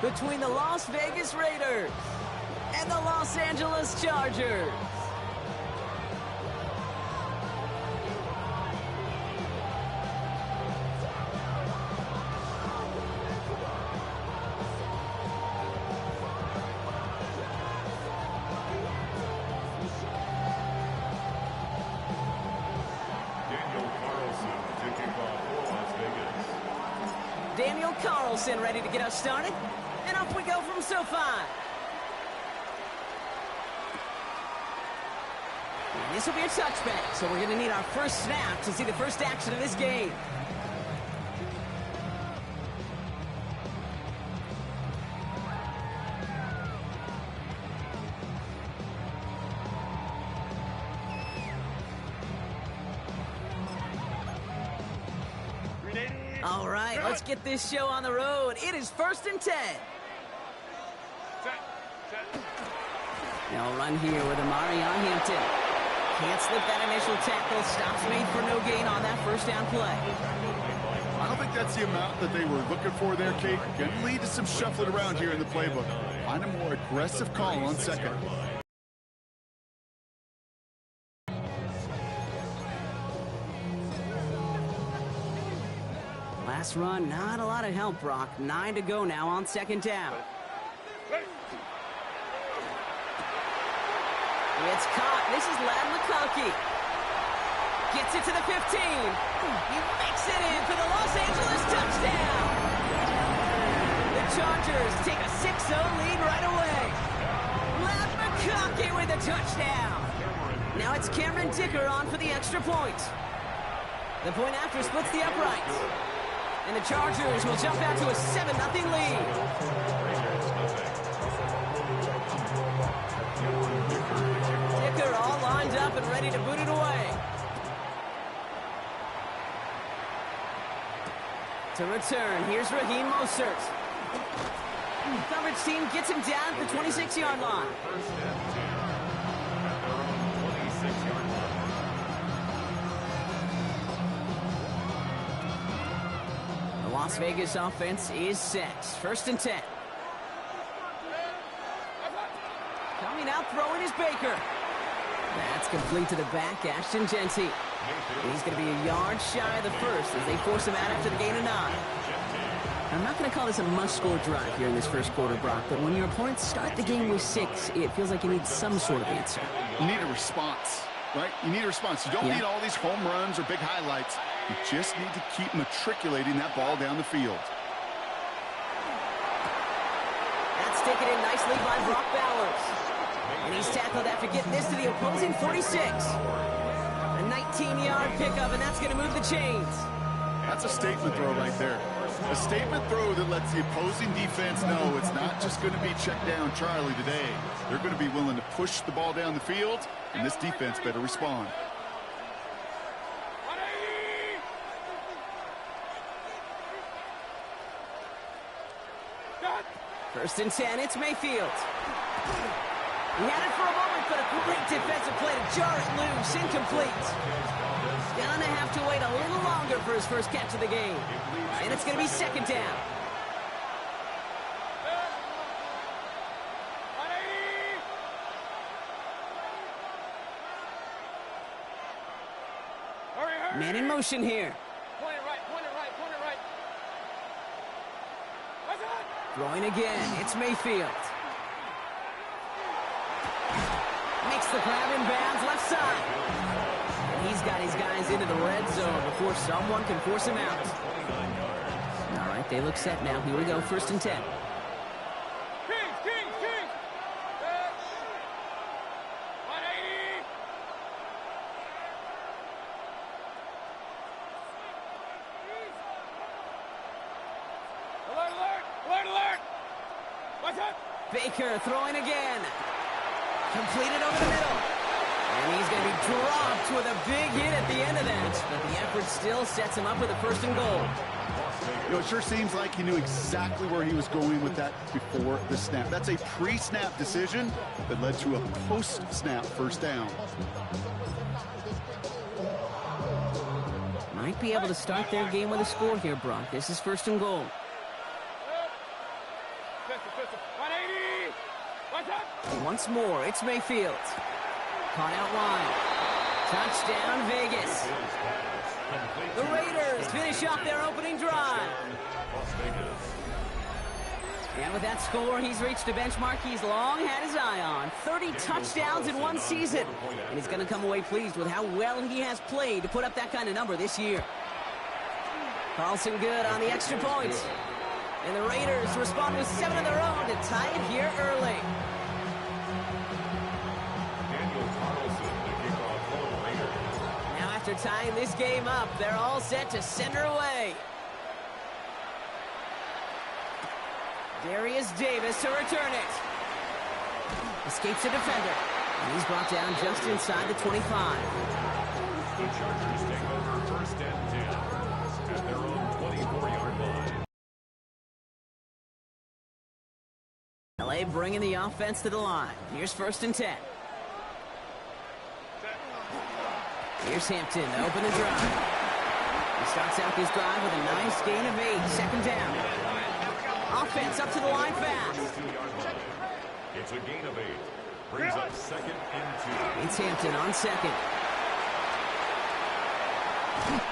between the Las Vegas Raiders and the Los Angeles Chargers. Daniel Carlson ready to get us started, and off we go from SoFi. And this will be a touchback, so we're going to need our first snap to see the first action of this game. All right, let's get this show on the road. It is 1st and 10. Now run here with Amarion Hampton. Can't slip that initial tackle. Stops made for no gain on that first down play. I don't think that's the amount that they were looking for there, Kate. Going to lead to some shuffling around here in the playbook. Find a more aggressive call on second. Last run, not a lot of help, Brock. 9 to go now on second down. It's caught. This is Ladd McConkey. Gets it to the 15. He makes it in for the Los Angeles touchdown. The Chargers take a 6-0 lead right away. Ladd McConkey with a touchdown. Now it's Cameron Dicker on for the extra point. The point after splits the uprights. And the Chargers will jump out to a 7-0 lead. Dicker all lined up and ready to boot it away. To return, here's Raheem Mostert. Coverage team gets him down at the 26-yard line. Las Vegas offense is set. 1st and 10. Coming out, throwing is Baker. That's complete to the back, Ashton Jeanty. He's going to be a yard shy of the first as they force him out after the gain of 9. I'm not going to call this a must-score drive here in this first quarter, Brock, but when your opponents start the game with 6, it feels like you need some sort of answer. You need a response, right? You need a response. You don't need all these home runs or big highlights. You just need to keep matriculating that ball down the field. That's taken in nicely by Brock Bowers. And he's tackled after getting this to the opposing 46. A 19-yard pickup, and that's going to move the chains. That's a statement throw right there. A statement throw that lets the opposing defense know it's not just going to be check down Charlie today. They're going to be willing to push the ball down the field, and this defense better respond. First and 10, it's Mayfield. He had it for a moment, but a great defensive play to jar it loose, incomplete. Gonna have to wait a little longer for his first catch of the game. And it's gonna be 2nd down. Man in motion here. Throwing again, it's Mayfield. Makes the grab in bounds, left side. And he's got his guys into the red zone before someone can force him out. All right, they look set now. Here we go, 1st and 10. Baker throwing again. Completed over the middle. And he's going to be dropped with a big hit at the end of that. But the effort still sets him up with a 1st and goal. You know, it sure seems like he knew exactly where he was going with that before the snap. That's a pre-snap decision that led to a post-snap 1st down. Might be able to start their game with a score here, Brock. This is 1st and goal. Once more, it's Mayfield. Caught out wide. Touchdown, Vegas. The Raiders finish off their opening drive. And with that score, he's reached a benchmark he's long had his eye on. 30 touchdowns in one season. And he's going to come away pleased with how well he has played to put up that kind of number this year. Carlson good on the extra point. And the Raiders respond with 7 of their own to tie it here early. Now after tying this game up, they're all set to send her away. Darius Davis to return it. Escapes a defender. And he's brought down just inside the 25. The Chargers take over first and 10 at their own 24-yard line. LA bringing the offense to the line. Here's first and 10. Here's Hampton to open the drive. He starts out this drive with a nice gain of 8. Second down. Offense up to the line fast. It's a gain of 8. Brings up second and 2. It's Hampton on second.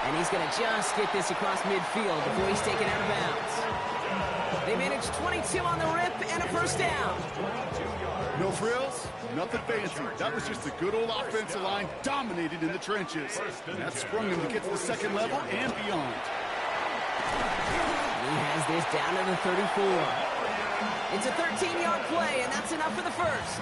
And he's going to just get this across midfield before he's taken out of bounds. They managed 22 on the rip and a first down. No frills, nothing fancy. That was just a good old offensive line dominated in the trenches. And that sprung him to get to the second level and beyond. He has this down to the 34. It's a 13-yard play, and that's enough for the first.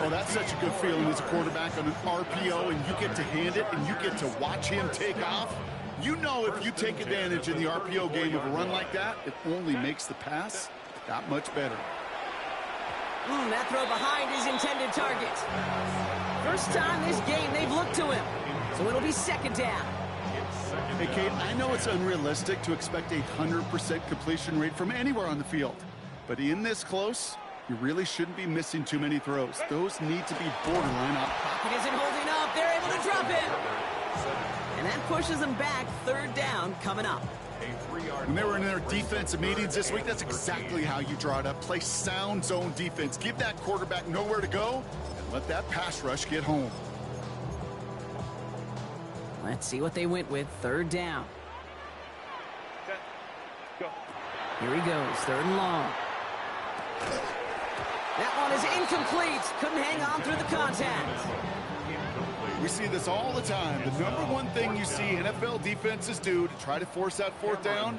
Well, that's such a good feeling as a quarterback on an RPO, and you get to hand it, and you get to watch him take off. You know if you take advantage in the RPO game of a run like that, it only makes the pass that much better. That throw behind his intended target. First time this game they've looked to him, so it'll be second down. Hey, Kate, I know it's unrealistic to expect a 100% completion rate from anywhere on the field. But in this close, you really shouldn't be missing too many throws. Those need to be borderline up. Pocket isn't holding up. They're able to drop it. And that pushes them back. Third down coming up. When they were in their defensive meetings this week, that's exactly how you draw it up. Play sound zone defense. Give that quarterback nowhere to go and let that pass rush get home. Let's see what they went with. Third down. Here he goes. Third and long. That one is incomplete. Couldn't hang on through the contact. We see this all the time. The number one thing you see NFL defenses do to try to force that fourth down,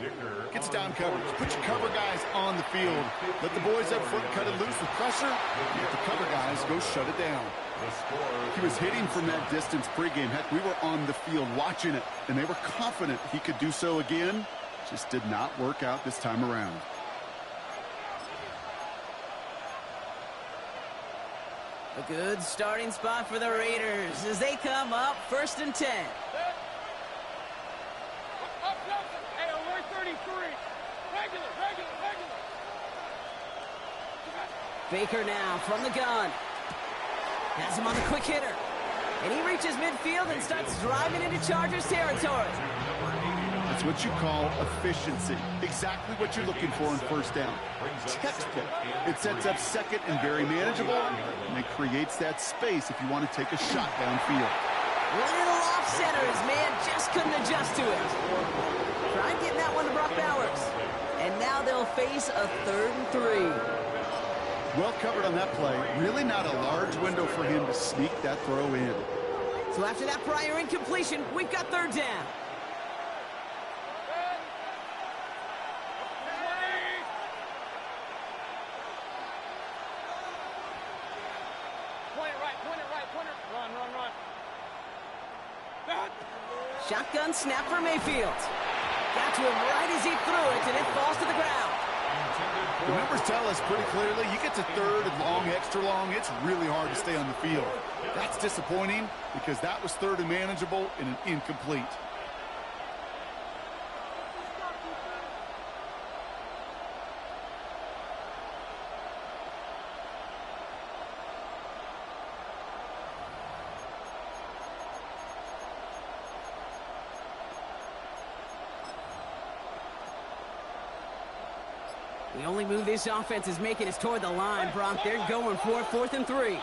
gets down coverage. Put your cover guys on the field. Let the boys up front cut it loose with pressure. Let the cover guys go shut it down. He was hitting from that distance pregame. Heck, we were on the field watching it, and they were confident he could do so again. Just did not work out this time around. A good starting spot for the Raiders as they come up first and 10. Hey, alert 33. Regular. Baker now from the gun. Has him on the quick hitter. And he reaches midfield and starts driving into Chargers territory. That's what you call efficiency. Exactly what you're looking for in first down. Textbook. It sets up second and very manageable, and it creates that space if you want to take a shot downfield. Little off center. His man just couldn't adjust to it. Tried getting that one to Brock Bowers. And now they'll face a 3rd and 3. Well covered on that play. Really not a large window for him to sneak that throw in. So after that prior incompletion, we've got third down. Shotgun snap for Mayfield. Got to him right as he threw it, and it falls to the ground. The numbers tell us pretty clearly, you get to third and long, extra long, it's really hard to stay on the field. That's disappointing because that was third and manageable and an incomplete. The only move this offense is making is toward the line, Brock. They're going for it, 4th and 3.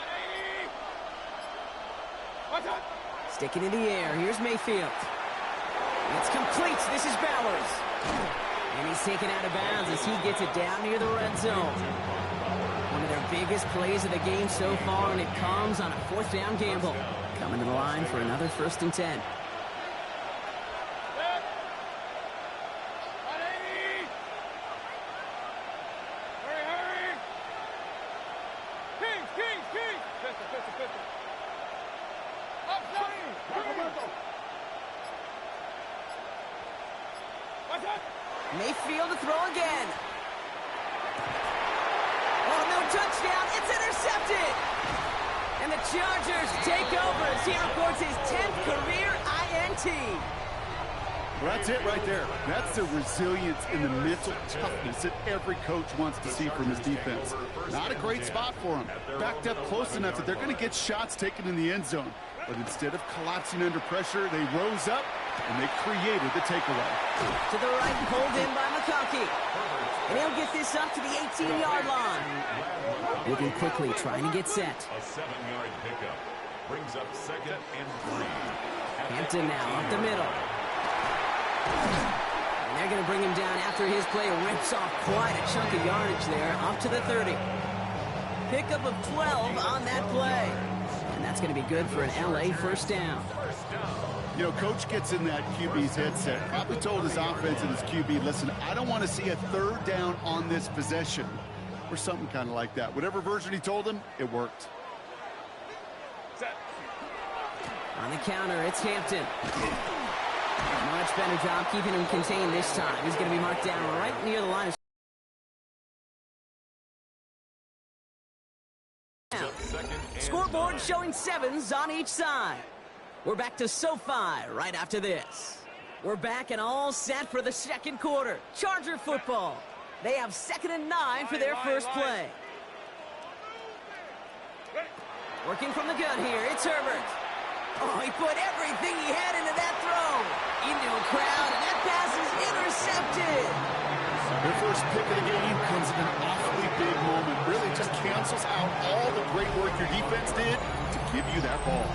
Sticking in the air. Here's Mayfield. It's complete. This is Bowers. And he's taken out of bounds as he gets it down near the red zone. One of their biggest plays of the game so far, and it comes on a 4th down gamble. Coming to the line for another 1st and 10. Mayfield to throw again. Oh, no touchdown. It's intercepted. And the Chargers take over as he reports his 10th career INT. Well, that's it right there. That's the resilience and the mental toughness that every coach wants to see from his defense. Not a great spot for him. Backed up close enough that they're going to get shots taken in the end zone. But instead of collapsing under pressure, they rose up and they created the takeaway. To the right, pulled in by McConkey. And he'll get this up to the 18-yard line. Moving quickly, trying to get set. A 7-yard pickup brings up 2nd and 3. Hampton now up the middle. And they're going to bring him down after his play rips off quite a chunk of yardage there, up to the 30. Pickup of 12 on that play. And that's going to be good for an LA first down. You know, coach gets in that QB's headset, probably told his offense and his QB, listen, I don't want to see a 3rd down on this possession, or something kind of like that. Whatever version he told him, it worked. On the counter, it's Hampton. Much better job keeping him contained this time. He's going to be marked down right near the line of scoreboard showing 7s on each side. We're back to SoFi right after this. We're back and all set for the 2nd quarter. Charger football. They have 2nd and 9 for their first play. Working from the gun here, it's Herbert. Oh, he put everything he had into that throw. Into a crowd, and that pass is intercepted. Their first pick of the game comes in an awfully big moment. Really just cancels out all the great work your defense did to give you that ball.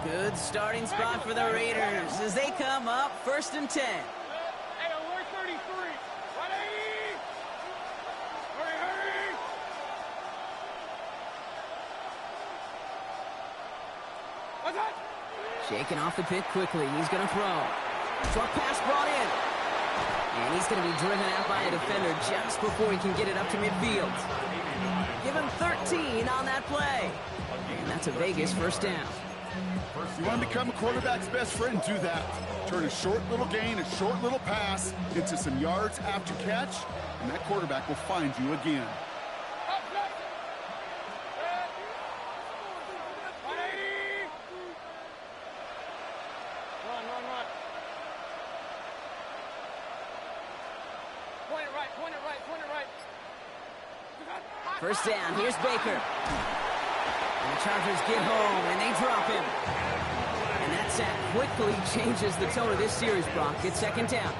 Good starting spot for the Raiders as they come up 1st and 10. Hey, alert 33. Ready? Hurry! What's that? Shaking off the pick quickly. He's going to throw. Short pass brought in. And he's going to be driven out by a defender just before he can get it up to midfield. Give him 13 on that play. And that's a Vegas first down. You want to become a quarterback's best friend, do that. Turn a short little gain, a short little pass into some yards after catch, and that quarterback will find you again. Run. Point it right. First down, here's Baker. And the Chargers get home, and they drop him. And that sack quickly changes the tone of this series, Brock. It's 2nd down.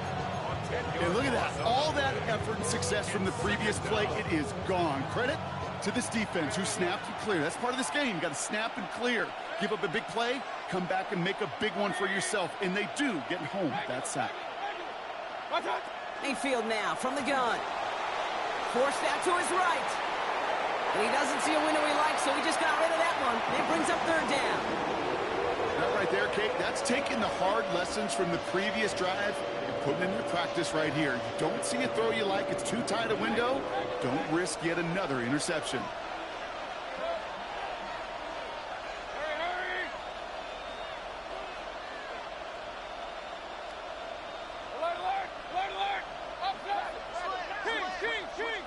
And look at that. All that effort and success from the previous play, it is gone. Credit to this defense who snapped and cleared. That's part of this game. You got to snap and clear. Give up a big play, come back and make a big one for yourself. And they do, getting home that sack. Mayfield now from the gun. Forced out to his right. And he doesn't see a window he likes, so he just got rid of that one. It brings up 3rd down. That right there, Kate, that's taking the hard lessons from the previous drive and putting it into practice right here. You don't see a throw you like, it's too tight a window, don't risk yet another interception. Alert! Up King!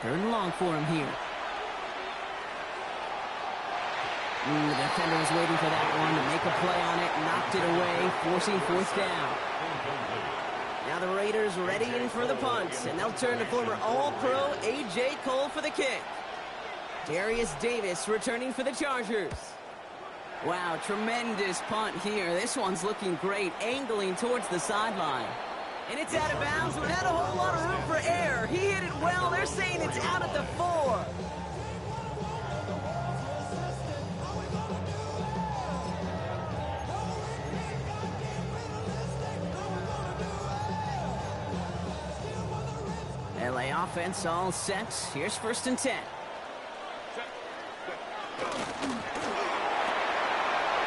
3rd and long for him here. The defender was waiting for that one to make a play on it, knocked it away, forcing 4th down. Now Now the Raiders ready in for the punt, and they'll turn to former All-Pro A.J. Cole for the kick. Darius Davis returning for the Chargers. Wow, tremendous punt here. This one's looking great, angling towards the sideline. And it's out of bounds without a whole lot of room for error. He hit it well. They're saying it's out at the 4. LA offense all set. Here's 1st and 10.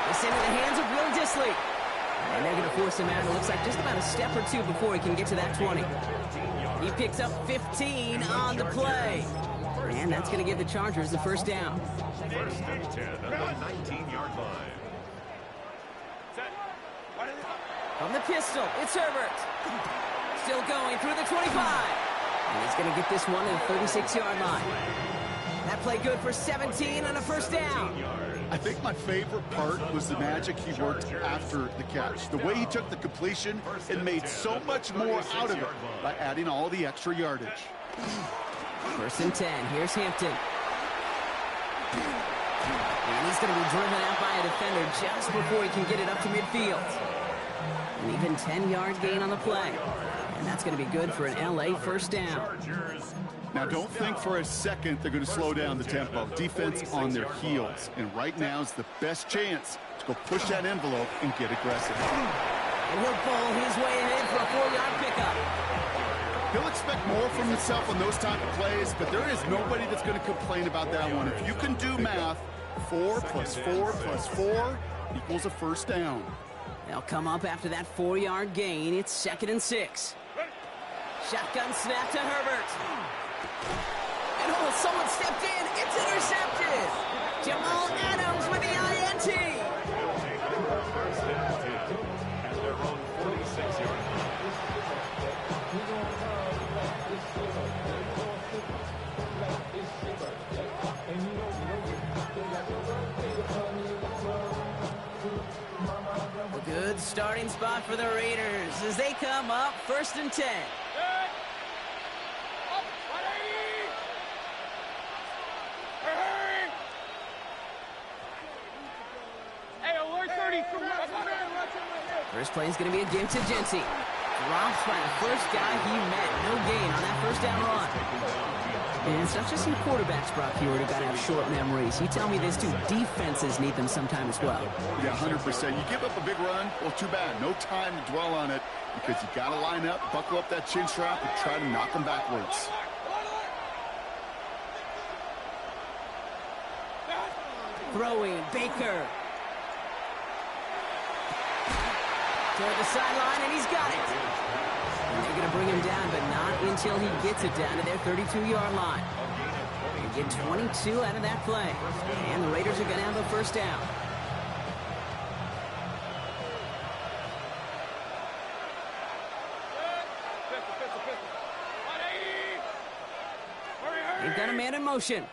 It's into the hands of Will Dissly. And they're going to force him out. It looks like just about a step or two before he can get to that 20. He picks up 15 on the play. And that's going to give the Chargers the 1st down. 1st and 10 at the 19-yard line. From the pistol, it's Herbert. Still going through the 25. And he's going to get this one at the 36-yard line. That play good for 17 on a 1st down. I think my favorite part was the magic he worked after the catch. The way he took the completion and made so much more out of it by adding all the extra yardage. 1st and 10. Here's Hampton. And he's going to be driven out by a defender just before he can get it up to midfield. An even 10-yard gain on the play. And that's going to be good for an LA 1st down. Now, don't think for a second they're going to slow down the tempo. Defense on their heels. And right now is the best chance to go push that envelope and get aggressive. And he'll bowl his way ahead for a 4-yard pickup. He'll expect more from himself on those type of plays, but there is nobody that's going to complain about that one. If you can do math, 4 plus 4 plus 4 equals a 1st down. They'll come up after that 4-yard gain. It's 2nd and 6. Shotgun snap to Herbert. And someone stepped in. It's intercepted. Jamal Adams with the INT. First and 10 at their own 46-yard line. A good starting spot for the Raiders as they come up 1st and 10. First play is going to be a give to Jency. Drops by the first guy he met. No gain on that 1st down run. And it's not just some quarterbacks, Brock Huard, who got to have short memories. You tell me this too. Defenses need them sometime as well. Yeah, 100%. You give up a big run, well, too bad. No time to dwell on it because you got to line up, buckle up that chin strap, and try to knock them backwards. Throwing, Baker. Toward the sideline, and he's got it. And they're going to bring him down, but not until he gets it down to their 32-yard line. They get 22 out of that play. And the Raiders are going to have a 1st down. They've got a man in motion.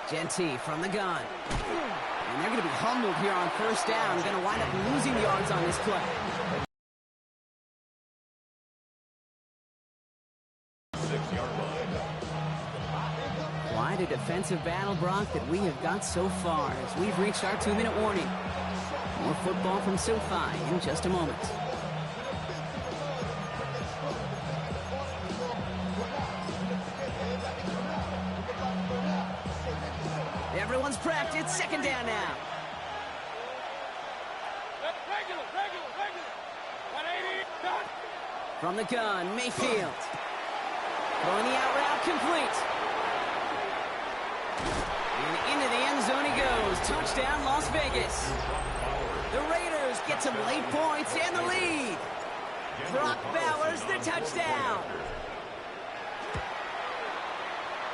Jency from the gun. And they're going to be humbled here on 1st down. Going to wind up losing yards on this play. Quite a defensive battle, Brock, that we have got so far as we've reached our 2-minute warning. More football from SoFi in just a moment. Everyone's prepped. It's 2nd down now. From the gun, Mayfield. Throwing the out route complete. And into the end zone he goes. Touchdown, Las Vegas. The Raiders get some late points and the lead. Brock Bowers, the touchdown.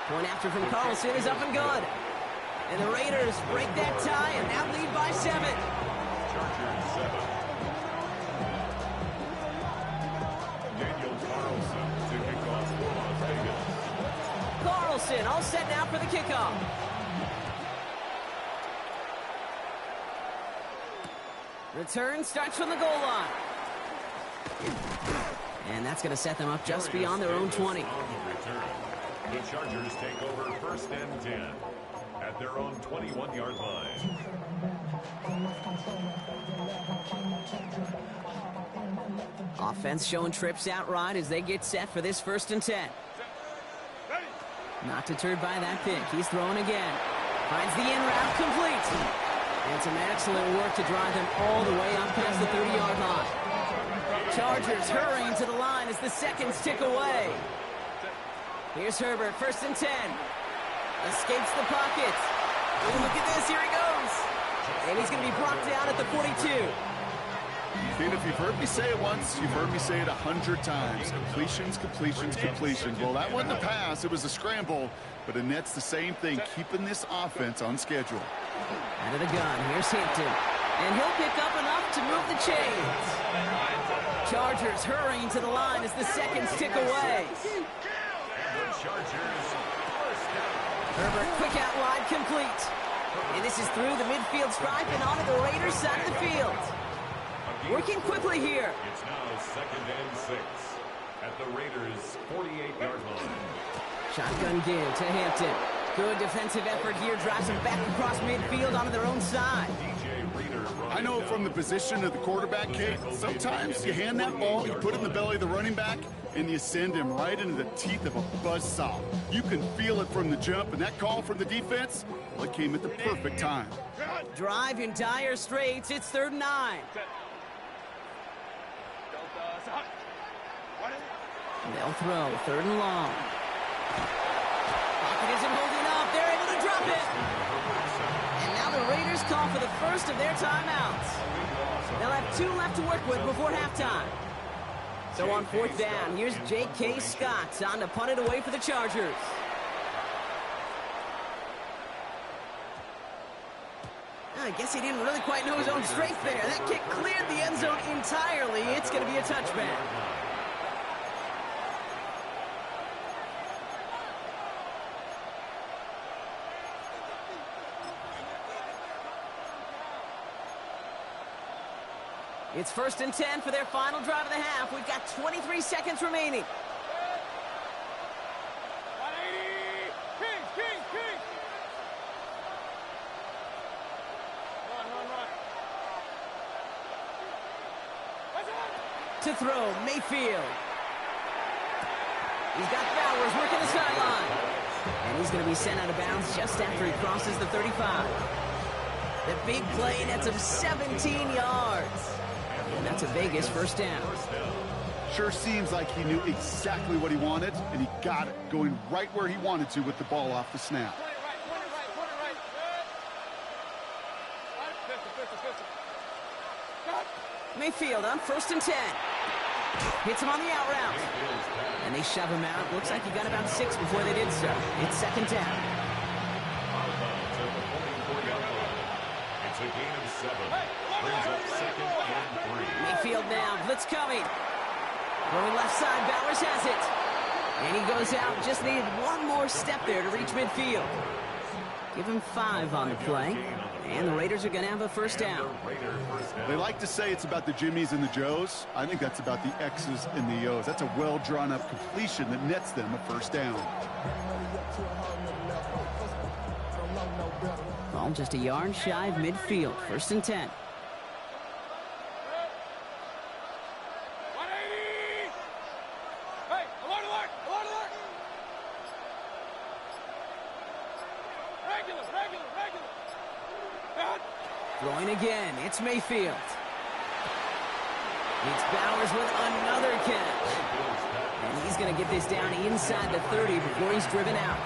Point after from Carlson is up and good. And the Raiders break that tie and now lead by 7. Chargers 7. Daniel Carlson to kick off for Las Vegas. Carlson all set now for the kickoff. Return starts from the goal line. And that's going to set them up just beyond their own 20. On the return, the Chargers take over first and 10 at their own 21-yard line. Offense showing trips outright as they get set for this first and 10. Not deterred by that pick. He's throwing again. Finds the in route, complete. And some excellent work to drive them all the way up past the 30-yard line. Chargers hurrying to the line as the seconds tick away. Here's Herbert, first and 10. Escapes the pocket. Ooh, look at this, here he goes. And he's going to be brought down at the 42. And if you've heard me say it once, you've heard me say it 100 times. Completions, completions, completions. Well, that wasn't a pass. It was a scramble. But the Nets the same thing, keeping this offense on schedule. Out of the gun, here's Hampton. And he'll pick up enough to move the chains. Chargers hurrying to the line as the seconds tick away. Herbert quick out wide, complete. And this is through the midfield stripe and onto the Raiders side of the field. Working quickly here. It's now second and 6 at the Raiders' 48-yard line. Shotgun give to Hampton. Good defensive effort here. Drives them back across midfield onto their own side. I know from the position of the quarterback, Kate, sometimes you hand that ball, you put it in the belly of the running back, and you send him right into the teeth of a buzzsaw. You can feel it from the jump, and that call from the defense, well, it came at the perfect time. Drive in dire straits. It's 3rd and 9. They'll throw 3rd and long. Pocket isn't holding up. They're able to drop it. And now the Raiders call for the first of their timeouts. They'll have 2 left to work with before halftime. So on 4th down, here's J.K. Scott on to punt it away for the Chargers. I guess he didn't really quite know his own strength there. That kick cleared the end zone entirely. It's going to be a touchback. It's 1st and 10 for their final drive of the half. We've got 23 seconds remaining. 180! King! Run! To throw, Mayfield. He's got Bowers working the sideline. And he's going to be sent out of bounds just after he crosses the 35. The big play nets him 17 yards. And that's a Vegas first down. Sure seems like he knew exactly what he wanted, and he got it, going right where he wanted to with the ball off the snap. Point it right. Mayfield on 1st and 10. Hits him on the out route. And they shove him out. Looks like he got about 6 before they did so. It's 2nd down. It's a gain of 7. Brings up 2nd and 3. Mayfield now, blitz coming. Going left side, Bowers has it. And he goes out, just needed one more step there to reach midfield. Give him 5 on the play. And the Raiders are going to have a first down. They like to say it's about the Jimmies and the Joes. I think that's about the X's and the O's. That's a well-drawn-up completion that nets them a first down. Ball just a yard shy of midfield. 1st and 10. 180! Hey, alert! Regular! Throwing again, it's Mayfield. It's Bowers with another catch. And he's going to get this down inside the 30 before he's driven out.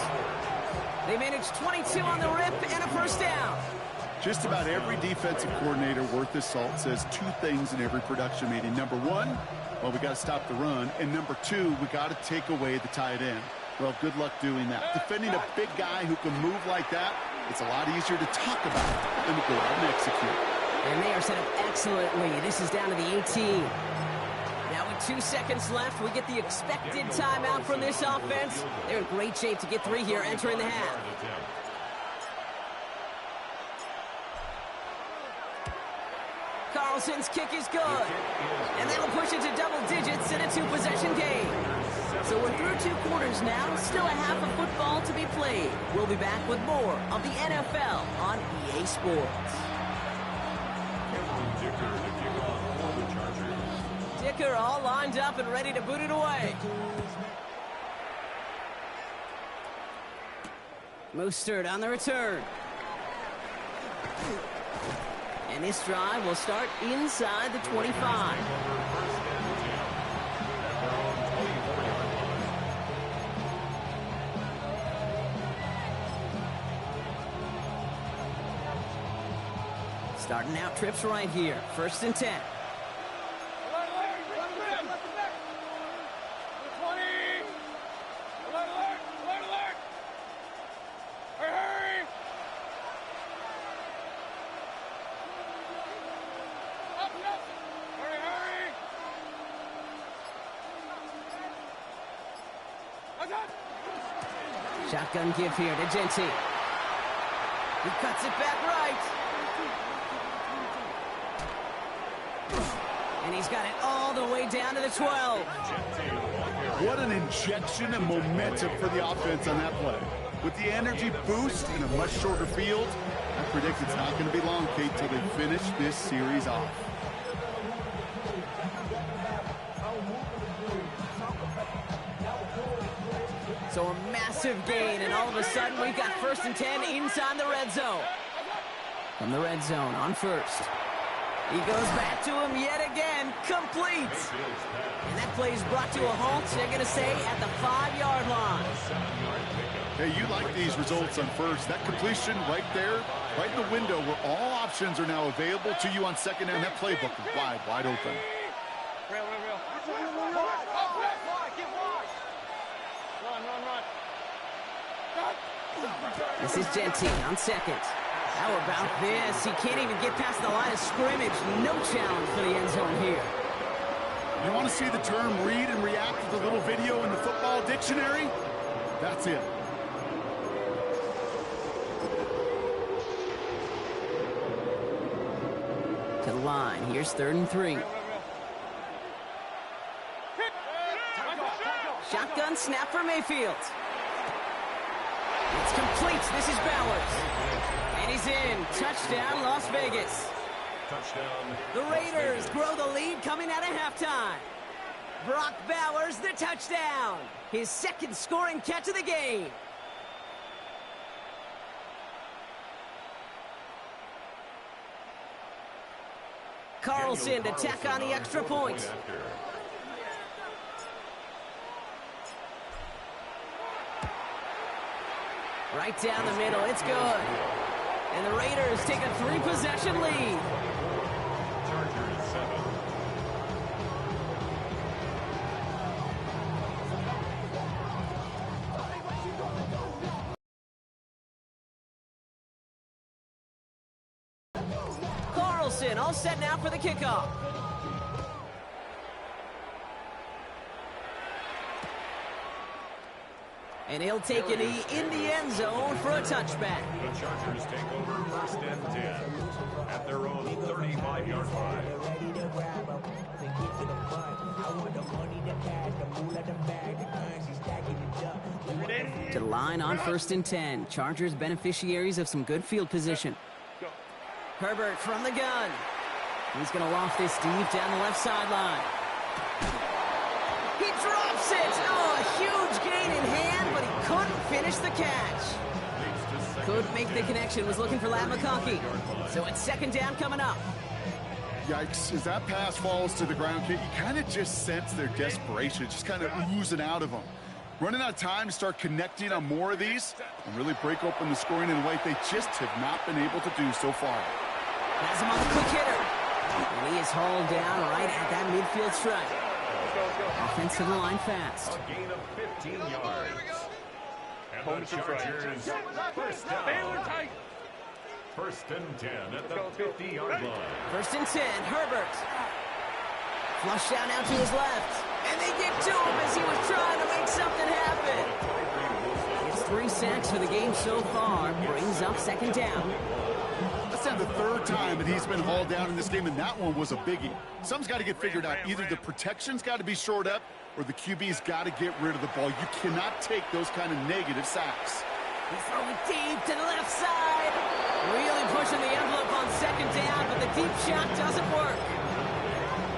They managed 22 on the rip and a first down. Just about every defensive coordinator worth his salt says 2 things in every production meeting. Number 1, well, we got to stop the run. And number 2, we got to take away the tight end. Well, good luck doing that. Defending a big guy who can move like that, it's a lot easier to talk about than to go out and execute. And they are set up excellently. This is down to the 18. Now with 2 seconds left, we get the expected timeout from this offense. They're in great shape to get 3 here entering the half. Carlson's kick is good. And that'll push it to double digits in a two-possession game. So we're through 2 quarters now. Still a half of football to be played. We'll be back with more of the NFL on EA Sports. Cameron Dicker to kick off for the Chargers. Dicker all lined up and ready to boot it away. Mostert on the return. And this drive will start inside the 25. Starting out trips right here. 1st and 10. Alert, alert! 20! Alert, alert! Alert, alert! Hurry, hurry! Up, up! Hurry, hurry! Attack! Shotgun give here to Genty. He cuts it back right. And he's got it all the way down to the 12. What an injection of momentum for the offense on that play. With the energy boost in a much shorter field, I predict it's not going to be long, Kate, till they finish this series off. So a massive gain, and all of a sudden we've got 1st and 10 inside the red zone. From the red zone on 1st. He goes back to him yet again, complete. And that play is brought to a halt, they're going to say, at the 5-yard line. Hey, you like these results on 1st. That completion right there, right in the window where all options are now available to you on 2nd down. That playbook is wide open. Real. Up, get wide. Run. This is Genty on 2nd. How about this? He can't even get past the line of scrimmage. No challenge for the end zone here. You want to see the term read and react to the little video in the football dictionary? That's it. To the line. Here's 3rd and 3. Shotgun snap for Mayfield. It's complete. This is Bowers. And he's in. Touchdown, Las Vegas. Touchdown. The Raiders grow the lead coming out of halftime. Brock Bowers, the touchdown. His 2nd scoring catch of the game. Carlson to tack on the extra point. Right down the middle, it's good. And the Raiders take a 3-possession lead. Chargers 7. Carlson all set now for the kickoff. And he'll take a knee in the end zone for a touchback. The Chargers take over 1st and 10 at their own 35-yard line. To the line on 1st and 10. Chargers beneficiaries of some good field position. Herbert from the gun. He's going to loft this deep down the left sideline. He drops it. Oh, a huge gain in hand, but he couldn't finish the catch. Couldn't make the connection. Was looking for Ladd McConkey. So it's 2nd down coming up. Yikes, as that pass falls to the ground, Kate, you kind of just sense their desperation, just kind of oozing out of them. Running out of time to start connecting on more of these and really break open the scoring in a way they just have not been able to do so far. Has him on the quick hitter. And he is hauled down right at that midfield stripe. Offensive line fast. A gain of 15 yards. And the Chargers 1st down. 1st and 10 at the 50-yard line. 1st and 10, Herbert. Flush down out to his left. And they get to him as he was trying to make something happen. His 3 sacks for the game so far brings up 2nd down. Let's now the third time that he's been hauled down in this game, and that one was a biggie. Something's got to get figured out. Either the protection's got to be shored up, or the QB's got to get rid of the ball. You cannot take those kind of negative sacks. He's throwing deep to the left side. Really pushing the envelope on second down, but the deep shot doesn't work.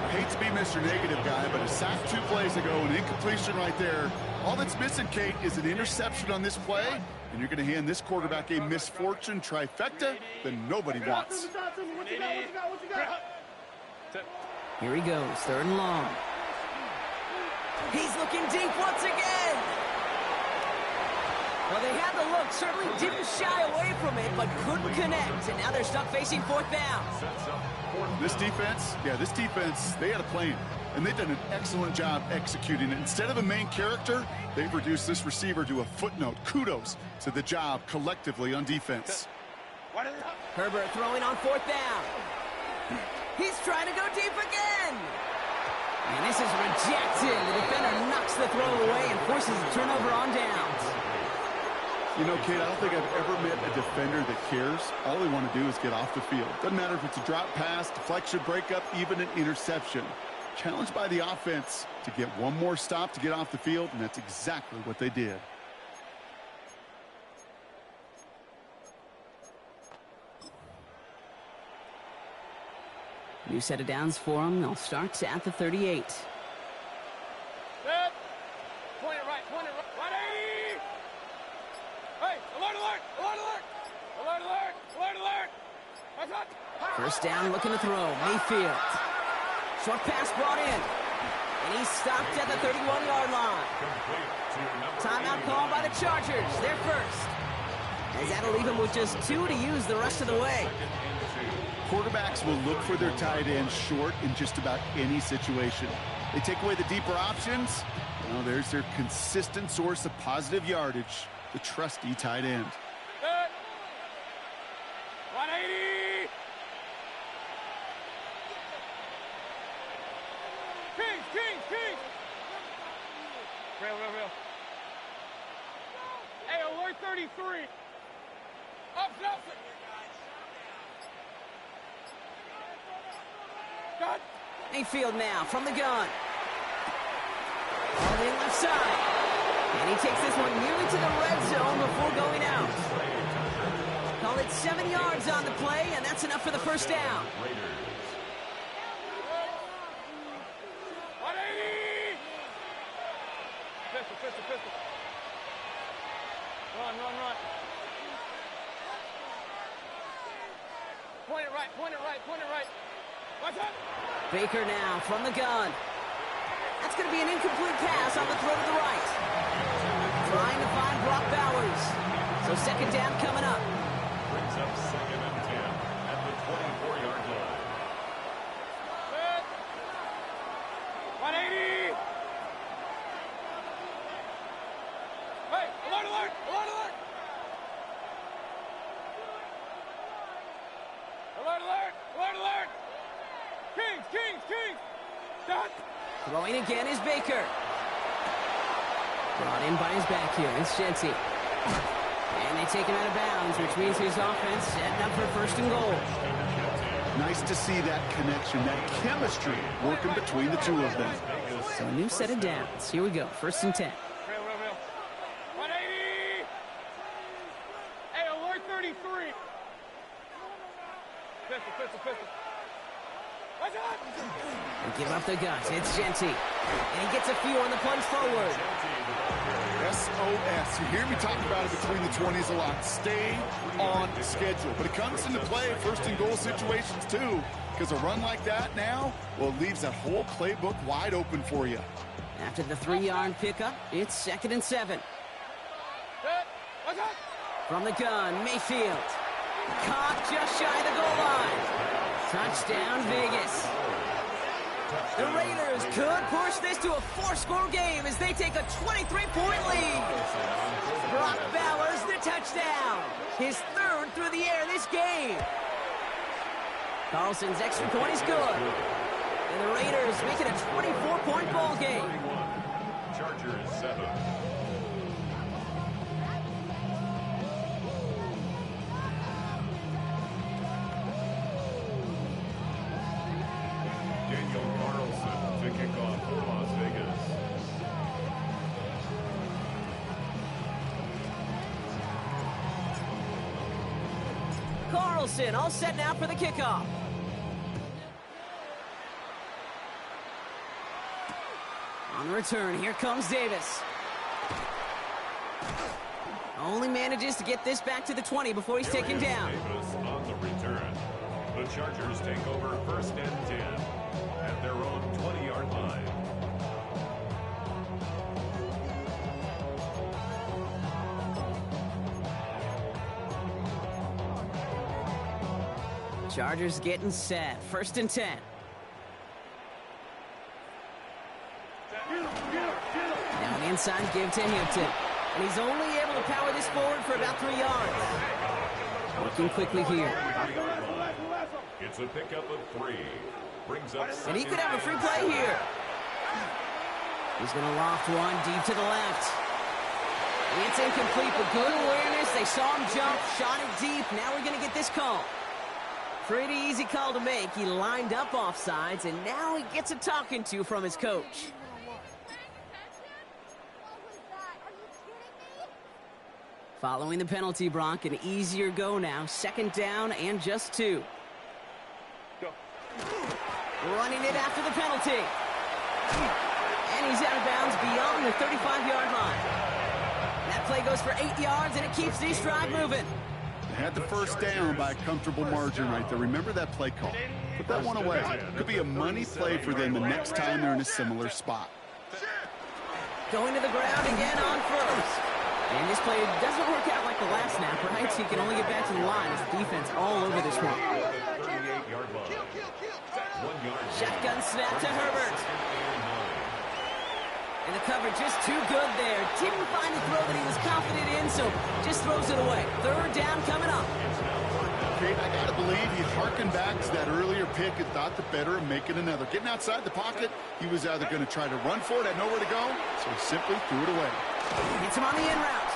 I hate to be Mr. Negative guy, but a sack 2 plays ago, an incompletion right there. All that's missing, Kate, is an interception on this play, and you're going to hand this quarterback a misfortune trifecta that nobody wants. Here he goes, 3rd and long. He's looking deep once again. Well, they had the look, certainly didn't shy away from it, but couldn't connect, and now they're stuck facing 4th down. This defense, they had a plan, and they've done an excellent job executing it. Instead of a main character, they've reduced this receiver to a footnote. Kudos to the job collectively on defense. Herbert throwing on 4th down. He's trying to go deep again. And this is rejected. The defender knocks the throw away and forces a turnover on downs. You know, Kate, I don't think I've ever met a defender that cares. All they want to do is get off the field. Doesn't matter if it's a drop pass, deflection, breakup, even an interception. Challenged by the offense to get one more stop to get off the field, and that's exactly what they did. New set of downs for them. They'll start at the 38. Set. Point it right, 180. Hey, alert, alert, alert, alert. Alert, alert, alert, alert. That's hot. First down, looking to throw. Mayfield. Short pass brought in. And he's stopped at the 31-yard line. Timeout called by the Chargers. They're first. As that'll leave him with just 2 to use the rest of the way. Quarterbacks will look for their tight end short in just about any situation. They take away the deeper options. Well, there's their consistent source of positive yardage, the trusty tight end. Set. 180. Kings. Real. Hey, alert 33. Up. Got. Mayfield now from the gun. All in left side. And he takes this one nearly to the red zone before going out. Call it 7 yards on the play, and that's enough for the first down. 180. Pistol. Run. Point it right. Watch out. Baker now from the gun. That's going to be an incomplete pass on the throw to the right. Trying to find Brock Bowers. So second down coming up. Brings up 2nd and 10 at the 24-yard line. Set. 180. Hey, alert. Alert. Kings. Done. Throwing again is Baker. Brought in by his back here. It's Jency. And they take him out of bounds, which means his offense setting up for 1st and goal. Nice to see that connection, that chemistry working between the two of them. So a new set of downs. Here we go. 1st and 10. Real. 180. Hey, alert 33. Pistol. Watch out. They give up the guts. It's Jency. And he gets a few on the plunge forward. SOS. You hear me talk about it between the 20s a lot. Stay on schedule. But it comes into play 1st and goal situations too. Because a run like that now, well, it leaves that whole playbook wide open for you. After the 3-yard pickup, it's 2nd and 7. Set. Watch out. From the gun, Mayfield. Caught just shy of the goal line. Touchdown, Vegas. The Raiders could push this to a 4-score game as they take a 23-point lead. Brock Bowers, the touchdown. His 3rd through the air this game. Carlson's extra point is good. And the Raiders make it a 24-point ball game. Chargers 7. Burleson all set now for the kickoff. On the return, here comes Davis. Only manages to get this back to the 20 before he's taken down. Davis on the return. The Chargers take over 1st and 10 at their own 20-yard line. Chargers getting set. 1st and 10. Now an inside give to Hampton. And he's only able to power this forward for about 3 yards. Working quickly here. It's a pickup of 3. Brings up And he could have a free play here. He's going to loft one deep to the left. It's incomplete, but good awareness. They saw him jump, shot it deep. Now we're going to get this call. Pretty easy call to make. He lined up offsides, and now he gets a talking to from his coach. Following the penalty, Brock, an easier go now. 2nd down and just 2. Go. Running it after the penalty. And he's out of bounds beyond the 35-yard line. That play goes for 8 yards, and it keeps this drive moving. They had the 1st down by a comfortable margin right there. Remember that play call. Put that one away. Could be a money play for them the next time they're in a similar spot. Going to the ground again on 1st. And this play doesn't work out like the last snap, right? He can only get back to the line as the defense all over this one. 38-yard line. 1 yard. Shotgun snap to Herbert. And the cover just too good there. Didn't find a throw that he was confident in, so just throws it away. 3rd down coming up. Kate, I gotta believe he harkened back to that earlier pick and thought the better of making another. Getting outside the pocket, he was either going to try to run for it, had nowhere to go, so he simply threw it away. Hits him on the in route.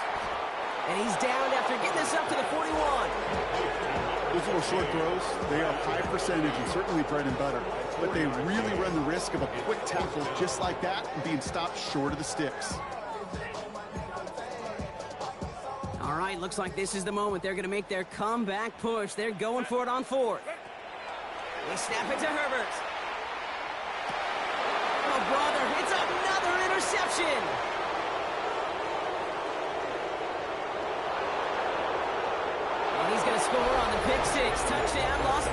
And he's downed after getting this up to the 41. Those little short throws, they are high percentage and certainly bread and butter. But they really run the risk of a quick tackle just like that and being stopped short of the sticks. All right, looks like this is the moment. They're going to make their comeback push. They're going for it on 4th. They snap it to Herbert. Oh, brother, it's another interception. And he's going to score on the pick 6. Touchdown, lost